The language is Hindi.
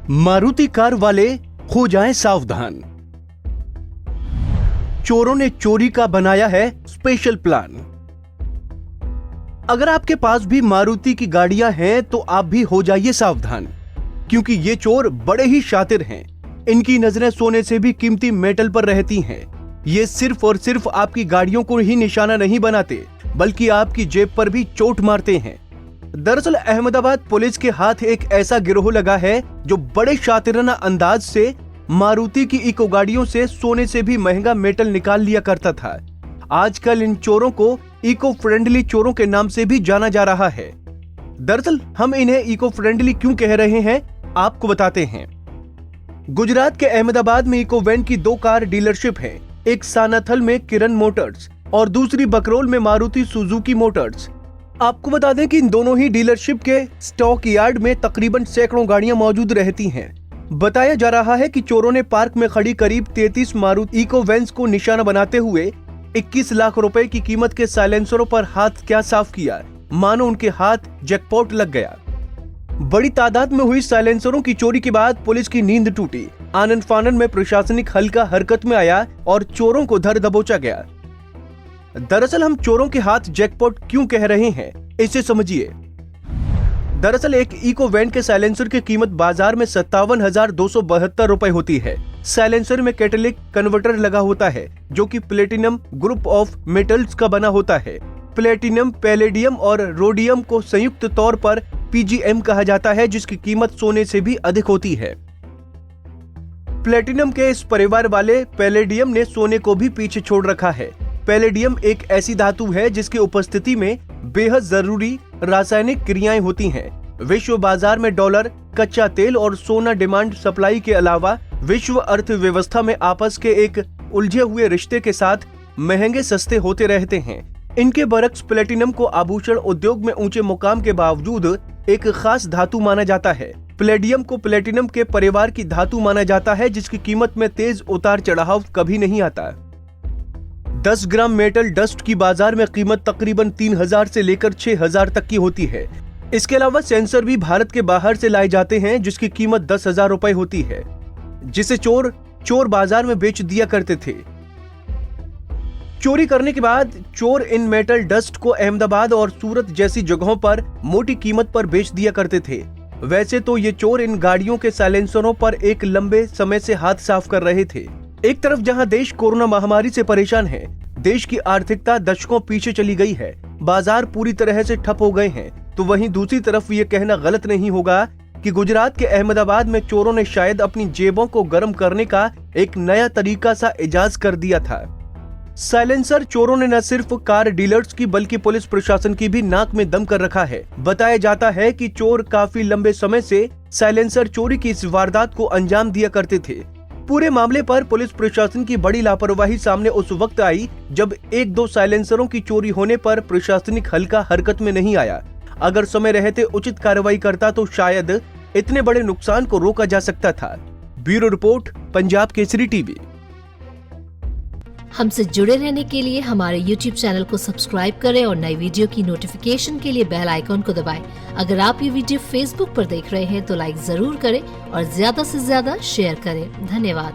मारुति कार वाले हो जाएं सावधान। चोरों ने चोरी का बनाया है स्पेशल प्लान। अगर आपके पास भी मारुति की गाड़ियां हैं तो आप भी हो जाइए सावधान, क्योंकि ये चोर बड़े ही शातिर हैं। इनकी नजरें सोने से भी कीमती मेटल पर रहती हैं। ये सिर्फ और सिर्फ आपकी गाड़ियों को ही निशाना नहीं बनाते, बल्कि आपकी जेब पर भी चोट मारते हैं। दरअसल अहमदाबाद पुलिस के हाथ एक ऐसा गिरोह लगा है जो बड़े शातिराना अंदाज से मारुति की इको गाड़ियों से सोने से भी महंगा मेटल निकाल लिया करता था। आजकल इन चोरों को इको फ्रेंडली चोरों के नाम से भी जाना जा रहा है। दरअसल हम इन्हें इको फ्रेंडली क्यों कह रहे हैं, आपको बताते हैं। गुजरात के अहमदाबाद में इको वैन की 2 कार डीलरशिप है। एक सानाथल में किरण मोटर्स और दूसरी बकरोल में मारुति सुजुकी मोटर्स। आपको बता दें कि इन दोनों ही डीलरशिप के स्टॉक यार्ड में तकरीबन सैकड़ों गाड़ियां मौजूद रहती हैं। बताया जा रहा है कि चोरों ने पार्क में खड़ी करीब 33 मारुति इको वैन्स को निशाना बनाते हुए 21 लाख रुपए की कीमत के साइलेंसरों पर हाथ क्या साफ किया, मानो उनके हाथ जैकपॉट लग गया। बड़ी तादाद में हुई साइलेंसरों की चोरी के बाद पुलिस की नींद टूटी। आनन फानन में प्रशासनिक हल्का हरकत में आया और चोरों को धर दबोचा गया। दरअसल हम चोरों के हाथ जैकपॉट क्यों कह रहे हैं, इसे समझिए। दरअसल एक इको वैन के साइलेंसर की कीमत बाजार में 57,272 रुपए होती है। साइलेंसर में कैटेलिक कन्वर्टर लगा होता है, जो कि प्लेटिनम ग्रुप ऑफ मेटल्स का बना होता है। प्लेटिनम, पैलेडियम और रोडियम को संयुक्त तौर पर PGM कहा जाता है, जिसकी कीमत सोने से भी अधिक होती है। प्लेटिनम के इस परिवार वाले पैलेडियम ने सोने को भी पीछे छोड़ रखा है। पैलेडियम एक ऐसी धातु है जिसकी उपस्थिति में बेहद जरूरी रासायनिक क्रियाएं होती हैं। विश्व बाजार में डॉलर, कच्चा तेल और सोना डिमांड सप्लाई के अलावा विश्व अर्थव्यवस्था में आपस के एक उलझे हुए रिश्ते के साथ महंगे सस्ते होते रहते हैं। इनके बरक्स प्लेटिनम को आभूषण उद्योग में ऊंचे मुकाम के बावजूद एक खास धातु माना जाता है। पैलेडियम को प्लेटिनम के परिवार की धातु माना जाता है, जिसकी कीमत में तेज उतार चढ़ाव कभी नहीं आता। 10 ग्राम मेटल डस्ट की बाजार में कीमत तकरीबन 3,000 से लेकर 6,000 तक की होती है। इसके अलावा सेंसर भी भारत के बाहर से लाए जाते हैं, जिसकी कीमत 10,000 रुपए होती है, जिसे चोर बाजार में बेच दिया करते थे। चोरी करने के बाद चोर इन मेटल डस्ट को अहमदाबाद और सूरत जैसी जगहों पर मोटी कीमत पर बेच दिया करते थे। वैसे तो ये चोर इन गाड़ियों के साइलेंसरों पर एक लंबे समय से हाथ साफ कर रहे थे। एक तरफ जहां देश कोरोना महामारी से परेशान है, देश की आर्थिकता दशकों पीछे चली गई है, बाजार पूरी तरह से ठप हो गए हैं, तो वहीं दूसरी तरफ ये कहना गलत नहीं होगा कि गुजरात के अहमदाबाद में चोरों ने शायद अपनी जेबों को गर्म करने का एक नया तरीका सा इजाज कर दिया था। साइलेंसर चोरों ने न सिर्फ कार डीलर्स की बल्कि पुलिस प्रशासन की भी नाक में दम कर रखा है। बताया जाता है कि चोर काफी लंबे समय से साइलेंसर चोरी की इस वारदात को अंजाम दिया करते थे। पूरे मामले पर पुलिस प्रशासन की बड़ी लापरवाही सामने उस वक्त आई जब 1-2 साइलेंसरों की चोरी होने पर प्रशासनिक हल्का हरकत में नहीं आया। अगर समय रहते उचित कार्रवाई करता तो शायद इतने बड़े नुकसान को रोका जा सकता था। Bureau report, Punjab Kesari TV. हमसे जुड़े रहने के लिए हमारे YouTube चैनल को सब्सक्राइब करें और नई वीडियो की नोटिफिकेशन के लिए बेल आइकॉन को दबाएं। अगर आप ये वीडियो Facebook पर देख रहे हैं तो लाइक जरूर करें और ज्यादा से ज्यादा शेयर करें। धन्यवाद।